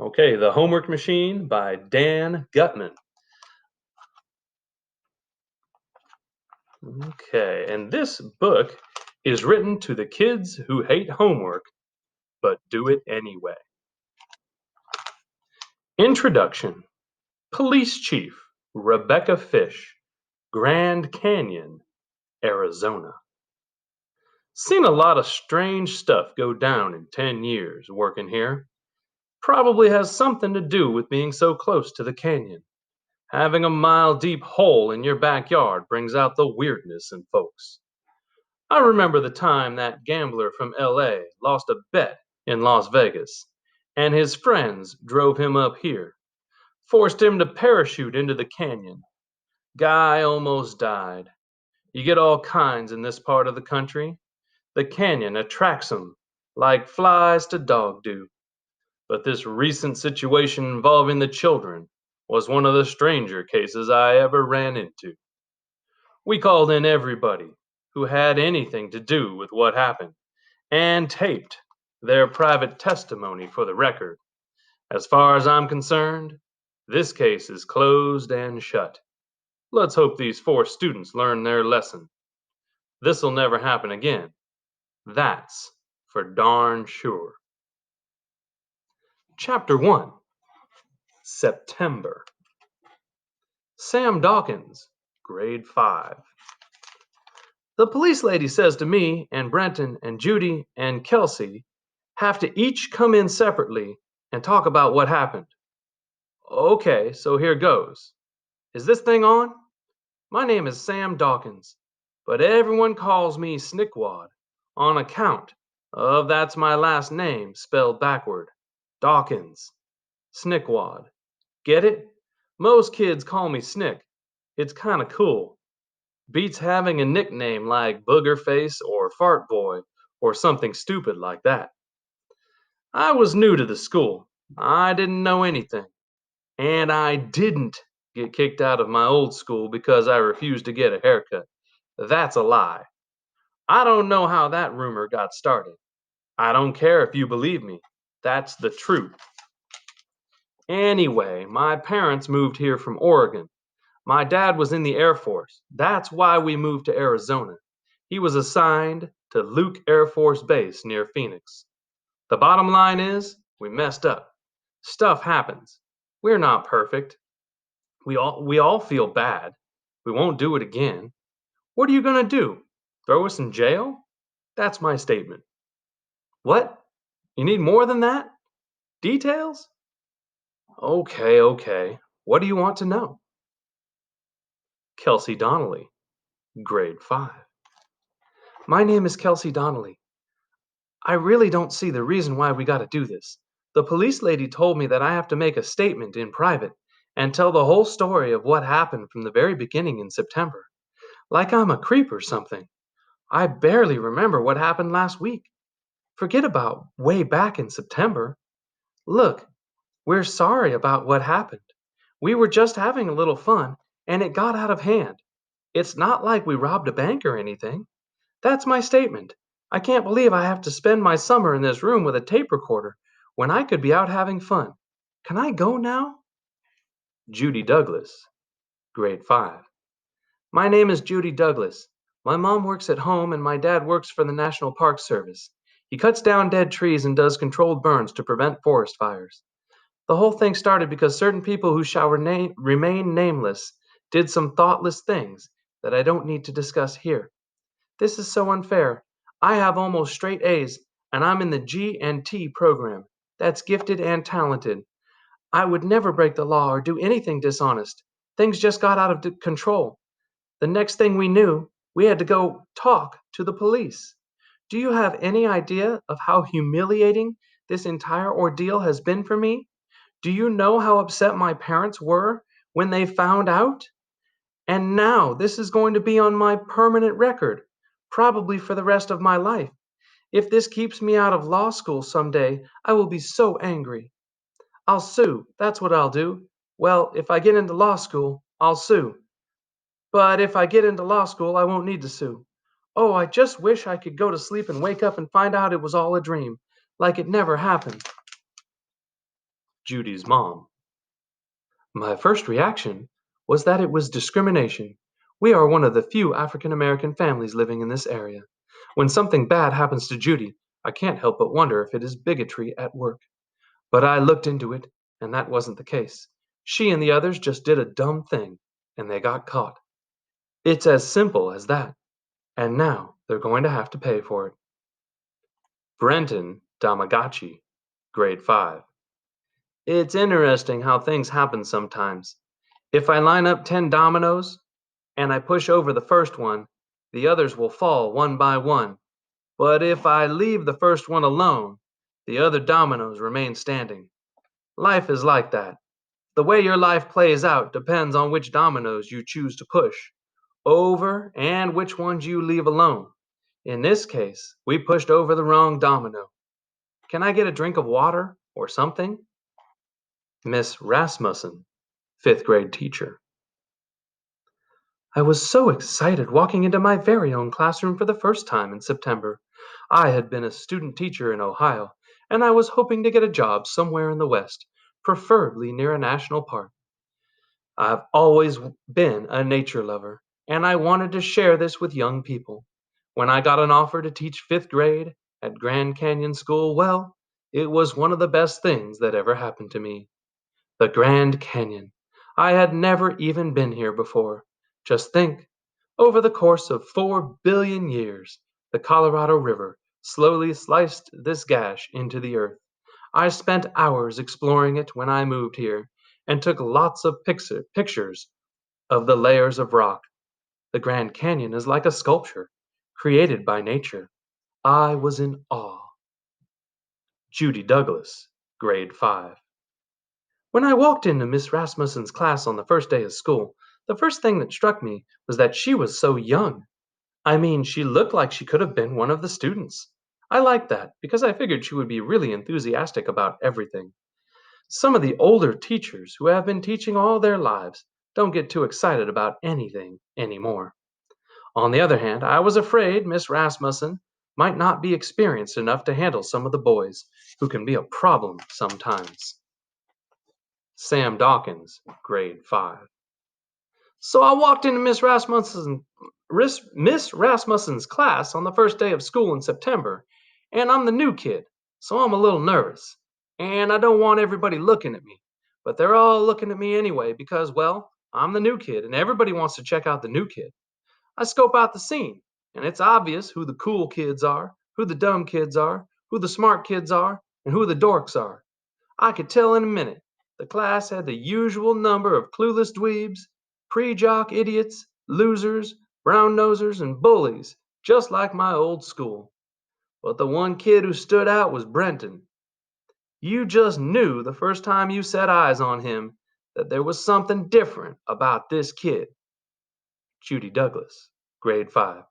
Okay, The Homework Machine by Dan Gutman. Okay, and this book is written to the kids who hate homework but do it anyway. Introduction. Police Chief Rebecca Fish, Grand Canyon, Arizona. Seen a lot of strange stuff go down in 10 years working here. Probably has something to do with being so close to the canyon. Having a mile-deep hole in your backyard brings out the weirdness in folks. I remember the time that gambler from LA lost a bet in Las Vegas, and his friends drove him up here, forced him to parachute into the canyon. Guy almost died. You get all kinds in this part of the country. The canyon attracts 'em like flies to dog do. But this recent situation involving the children was one of the stranger cases I ever ran into. We called in everybody who had anything to do with what happened and taped their private testimony for the record. As far as I'm concerned, this case is closed and shut. Let's hope these four students learn their lesson. This'll never happen again. That's for darn sure. Chapter 1. September. Sam Dawkins, grade 5. The police lady says to me and Brenton and Judy and Kelsey have to each come in separately and talk about what happened. Okay, so here goes. Is this thing on? My name is Sam Dawkins, but everyone calls me Snickwad on account of that's my last name spelled backward. Dawkins. Snickwad. Get it? Most kids call me Snick. It's kinda cool. Beats having a nickname like Booger Face or Fart Boy or something stupid like that. I was new to the school. I didn't know anything. And I didn't get kicked out of my old school because I refused to get a haircut. That's a lie. I don't know how that rumor got started. I don't care if you believe me. That's the truth. Anyway, my parents moved here from Oregon. My dad was in the Air Force. That's why we moved to Arizona. He was assigned to Luke Air Force Base near Phoenix. The bottom line is, we messed up. Stuff happens. We're not perfect. We all feel bad. We won't do it again. What are you going to do? Throw us in jail? That's my statement. What? You need more than that? Details? Okay, okay. What do you want to know? Kelsey Donnelly, grade 5. My name is Kelsey Donnelly. I really don't see the reason why we got to do this. The police lady told me that I have to make a statement in private and tell the whole story of what happened from the very beginning in September. Like I'm a creep or something. I barely remember what happened last week. Forget about way back in September. Look, we're sorry about what happened. We were just having a little fun and it got out of hand. It's not like we robbed a bank or anything. That's my statement. I can't believe I have to spend my summer in this room with a tape recorder when I could be out having fun. Can I go now? Judy Douglas, grade 5. My name is Judy Douglas. My mom works at home and my dad works for the National Park Service. He cuts down dead trees and does controlled burns to prevent forest fires. The whole thing started because certain people who shall remain nameless did some thoughtless things that I don't need to discuss here. This is so unfair. I have almost straight A's, and I'm in the G&T program. That's gifted and talented. I would never break the law or do anything dishonest. Things just got out of control. The next thing we knew, we had to go talk to the police. Do you have any idea of how humiliating this entire ordeal has been for me? Do you know how upset my parents were when they found out? And now this is going to be on my permanent record, probably for the rest of my life. If this keeps me out of law school someday, I will be so angry. I'll sue. That's what I'll do. Well, if I get into law school, I'll sue. But if I get into law school, I won't need to sue. Oh, I just wish I could go to sleep and wake up and find out it was all a dream, like it never happened. Judy's mom. My first reaction was that it was discrimination. We are one of the few African American families living in this area. When something bad happens to Judy, I can't help but wonder if it is bigotry at work. But I looked into it, and that wasn't the case. She and the others just did a dumb thing, and they got caught. It's as simple as that. And now they're going to have to pay for it. Brenton Damagachi, grade 5. It's interesting how things happen sometimes. If I line up 10 dominoes and I push over the first one, the others will fall one by one. But if I leave the first one alone, the other dominoes remain standing. Life is like that. The way your life plays out depends on which dominoes you choose to push over and which ones you leave alone. In this case, we pushed over the wrong domino. Can I get a drink of water or something? Miss Rasmussen, fifth grade teacher. I was so excited walking into my very own classroom for the first time in September. I had been a student teacher in Ohio, and I was hoping to get a job somewhere in the West, preferably near a national park. I've always been a nature lover, and I wanted to share this with young people. When I got an offer to teach fifth grade at Grand Canyon School, well, it was one of the best things that ever happened to me. The Grand Canyon. I had never even been here before. Just think, over the course of 4 billion years, the Colorado River slowly sliced this gash into the earth. I spent hours exploring it when I moved here and took lots of pictures of the layers of rock. The Grand Canyon is like a sculpture created by nature. I was in awe. Judy Douglas, grade 5. When I walked into Miss Rasmussen's class on the first day of school, the first thing that struck me was that she was so young. I mean, she looked like she could have been one of the students. I liked that because I figured she would be really enthusiastic about everything. Some of the older teachers who have been teaching all their lives don't get too excited about anything anymore. On the other hand, I was afraid Miss Rasmussen might not be experienced enough to handle some of the boys, who can be a problem sometimes. Sam Dawkins, grade 5. So I walked into Miss Rasmussen's class on the first day of school in September, and I'm the new kid, so I'm a little nervous. And I don't want everybody looking at me, but they're all looking at me anyway because, well, I'm the new kid, and everybody wants to check out the new kid. I scope out the scene, and it's obvious who the cool kids are, who the dumb kids are, who the smart kids are, and who the dorks are. I could tell in a minute. The class had the usual number of clueless dweebs, pre-jock idiots, losers, brown-nosers, and bullies, just like my old school. But the one kid who stood out was Brenton. You just knew the first time you set eyes on him that there was something different about this kid. Judy Douglas, grade 5.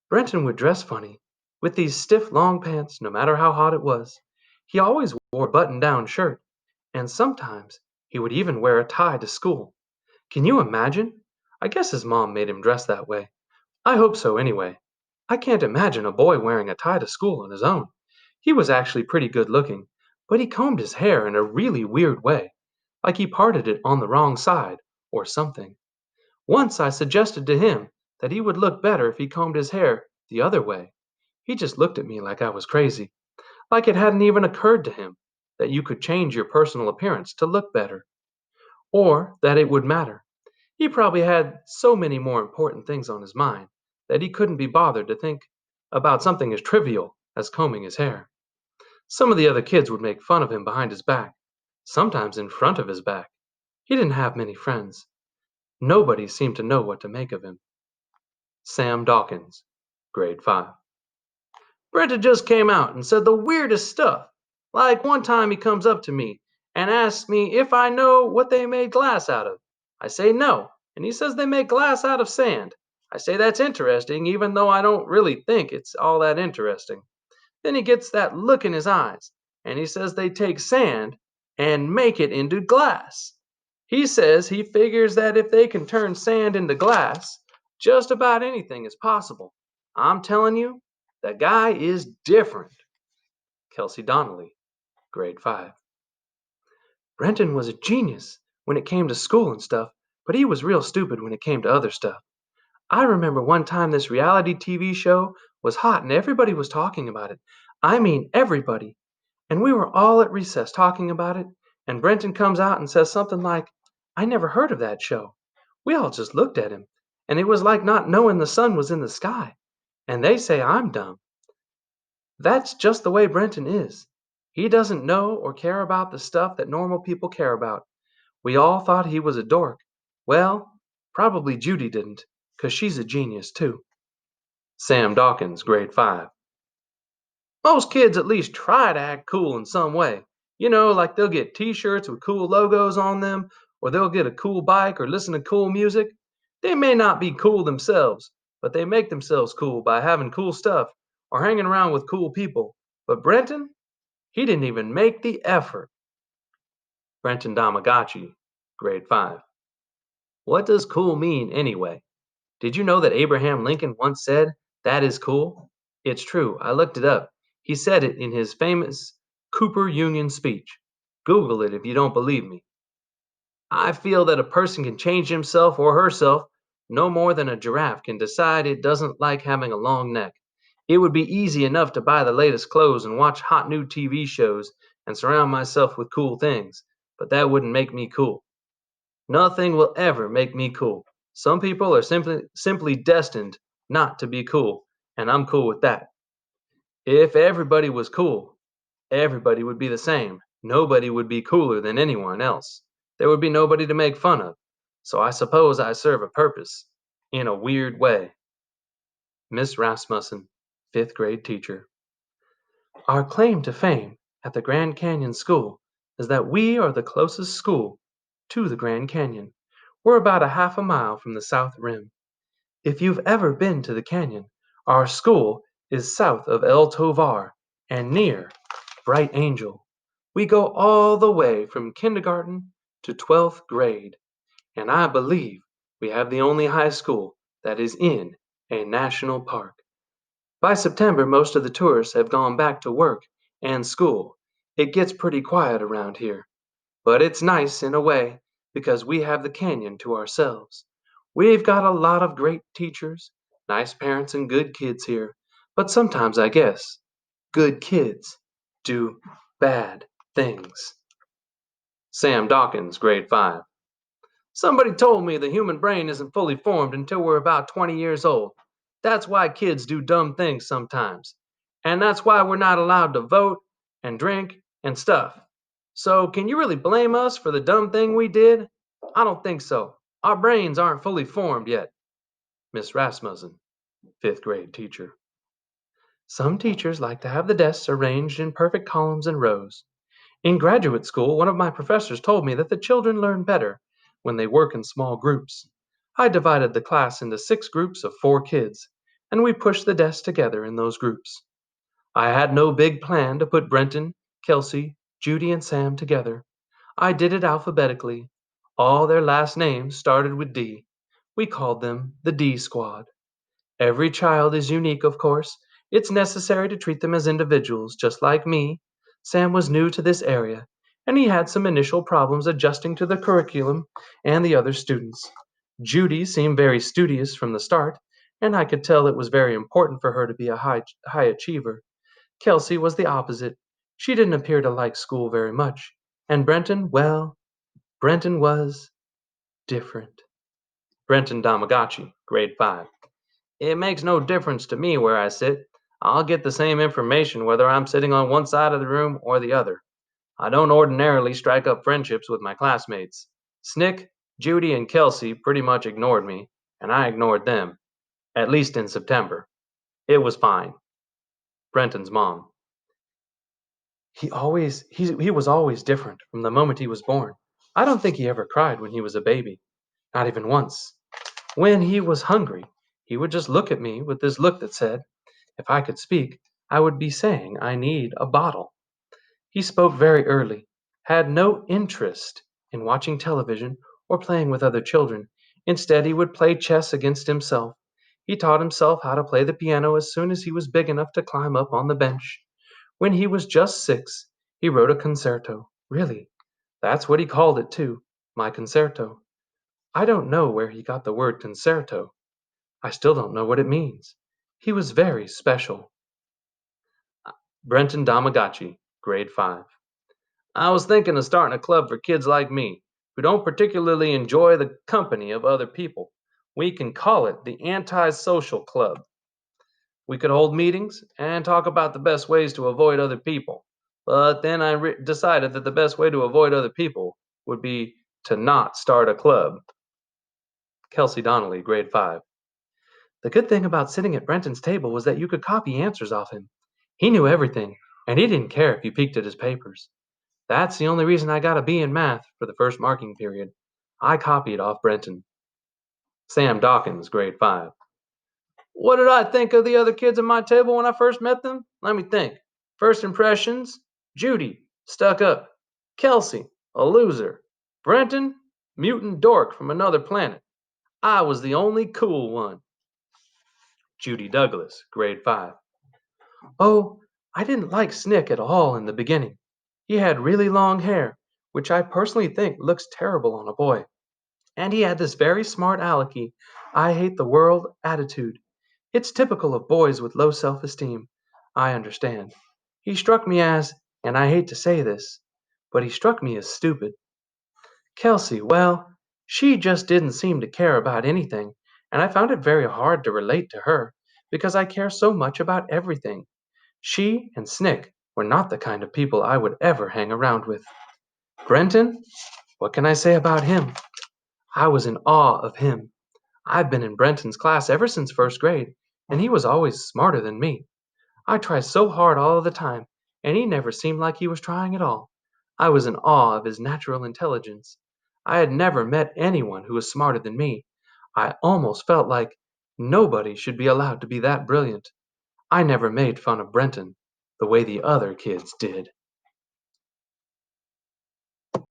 Brenton would dress funny, with these stiff long pants, no matter how hot it was. He always wore a button-down shirt, and sometimes he would even wear a tie to school. Can you imagine? I guess his mom made him dress that way. I hope so anyway. I can't imagine a boy wearing a tie to school on his own. He was actually pretty good looking, but he combed his hair in a really weird way, like he parted it on the wrong side, or something. Once I suggested to him that he would look better if he combed his hair the other way. He just looked at me like I was crazy, like it hadn't even occurred to him that you could change your personal appearance to look better, or that it would matter. He probably had so many more important things on his mind that he couldn't be bothered to think about something as trivial as combing his hair. Some of the other kids would make fun of him behind his back, sometimes in front of his back. He didn't have many friends. Nobody seemed to know what to make of him. Sam Dawkins, grade 5. Brenda just came out and said the weirdest stuff. Like one time he comes up to me and asks me if I know what they made glass out of. I say no, and he says they make glass out of sand. I say that's interesting, even though I don't really think it's all that interesting. Then he gets that look in his eyes, and he says they take sand and make it into glass. He says he figures that if they can turn sand into glass, just about anything is possible. I'm telling you, the guy is different. Kelsey Donnelly, grade 5. Brenton was a genius when it came to school and stuff, but he was real stupid when it came to other stuff. I remember one time this reality TV show was hot and everybody was talking about it. I mean, everybody. And we were all at recess talking about it, and Brenton comes out and says something like, I never heard of that show. We all just looked at him, and it was like not knowing the sun was in the sky. And they say I'm dumb. That's just the way Brenton is. He doesn't know or care about the stuff that normal people care about. We all thought he was a dork. Well, probably Judy didn't, 'cause she's a genius too. Sam Dawkins, grade 5. Most kids at least try to act cool in some way. You know, like they'll get t shirts with cool logos on them, or they'll get a cool bike or listen to cool music. They may not be cool themselves, but they make themselves cool by having cool stuff or hanging around with cool people. But Brenton, he didn't even make the effort. Brenton Damagachi, grade 5. What does cool mean anyway? Did you know that Abraham Lincoln once said, that is cool? It's true, I looked it up. He said it in his famous Cooper Union speech. Google it if you don't believe me. I feel that a person can change himself or herself no more than a giraffe can decide it doesn't like having a long neck. It would be easy enough to buy the latest clothes and watch hot new TV shows and surround myself with cool things, but that wouldn't make me cool. Nothing will ever make me cool. Some people are simply destined not to be cool, and I'm cool with that. If everybody was cool, everybody would be the same. Nobody would be cooler than anyone else. There would be nobody to make fun of. So I suppose I serve a purpose in a weird way. Miss Rasmussen, 5th grade teacher. Our claim to fame at the Grand Canyon School is that we are the closest school to the Grand Canyon. We're about a half a mile from the south rim. If you've ever been to the canyon, our school is south of El Tovar and near Bright Angel. We go all the way from kindergarten to 12th grade, and I believe we have the only high school that is in a national park. By September, most of the tourists have gone back to work and school. It gets pretty quiet around here. But it's nice in a way because we have the canyon to ourselves. We've got a lot of great teachers, nice parents, and good kids here. But sometimes I guess good kids do bad things. Sam Dawkins, grade 5. Somebody told me the human brain isn't fully formed until we're about 20 years old. That's why kids do dumb things sometimes. And that's why we're not allowed to vote and drink and stuff. So, can you really blame us for the dumb thing we did? I don't think so. Our brains aren't fully formed yet. Miss Rasmussen, 5th grade teacher. Some teachers like to have the desks arranged in perfect columns and rows. In graduate school, one of my professors told me that the children learn better when they work in small groups. I divided the class into 6 groups of 4 kids, and we pushed the desks together in those groups. I had no big plan to put Brenton, Kelsey, Judy, and Sam together. I did it alphabetically. All their last names started with D. We called them the D Squad. Every child is unique, of course. It's necessary to treat them as individuals, just like me. Sam was new to this area, and he had some initial problems adjusting to the curriculum and the other students. Judy seemed very studious from the start, and I could tell it was very important for her to be a high achiever. Kelsey was the opposite. She didn't appear to like school very much. And Brenton, well, Brenton was different. Brenton Damagachi, grade 5. It makes no difference to me where I sit. I'll get the same information whether I'm sitting on one side of the room or the other. I don't ordinarily strike up friendships with my classmates. Snick, Judy, and Kelsey pretty much ignored me, and I ignored them, at least in September. It was fine. Brenton's mom. He was always different from the moment he was born. I don't think he ever cried when he was a baby, not even once. When he was hungry, he would just look at me with this look that said, if I could speak, I would be saying I need a bottle. He spoke very early, had no interest in watching television or playing with other children. Instead, he would play chess against himself. He taught himself how to play the piano as soon as he was big enough to climb up on the bench. When he was just 6, he wrote a concerto. Really, That's what he called it, too, my concerto. I don't know where he got the word concerto. I still don't know what it means. He was very special. Brenton Damagachi, grade 5. I was thinking of starting a club for kids like me, who don't particularly enjoy the company of other people. We can call it the Antisocial Club. We could hold meetings and talk about the best ways to avoid other people. But then I decided that the best way to avoid other people would be to not start a club. Kelsey Donnelly, grade 5. The good thing about sitting at Brenton's table was that you could copy answers off him. He knew everything, and he didn't care if you peeked at his papers. That's the only reason I got a B in math for the first marking period. I copied off Brenton. Sam Dawkins, grade 5. What did I think of the other kids at my table when I first met them? Let me think. First impressions: Judy, stuck up. Kelsey, a loser. Brenton, mutant dork from another planet. I was the only cool one. Judy Douglas, grade 5. Oh, I didn't like Snick at all in the beginning. He had really long hair, which I personally think looks terrible on a boy. And he had this very smart alecky, I hate the world attitude. It's typical of boys with low self esteem. I understand. He struck me as, and I hate to say this, but he struck me as stupid. Kelsey, well, she just didn't seem to care about anything, and I found it very hard to relate to her because I care so much about everything. She and Snick were not the kind of people I would ever hang around with. Brenton, what can I say about him? I was in awe of him. I've been in Brenton's class ever since first grade, and he was always smarter than me. I tried so hard all of the time, and he never seemed like he was trying at all. I was in awe of his natural intelligence. I had never met anyone who was smarter than me. I almost felt like nobody should be allowed to be that brilliant. I never made fun of Brenton the way the other kids did.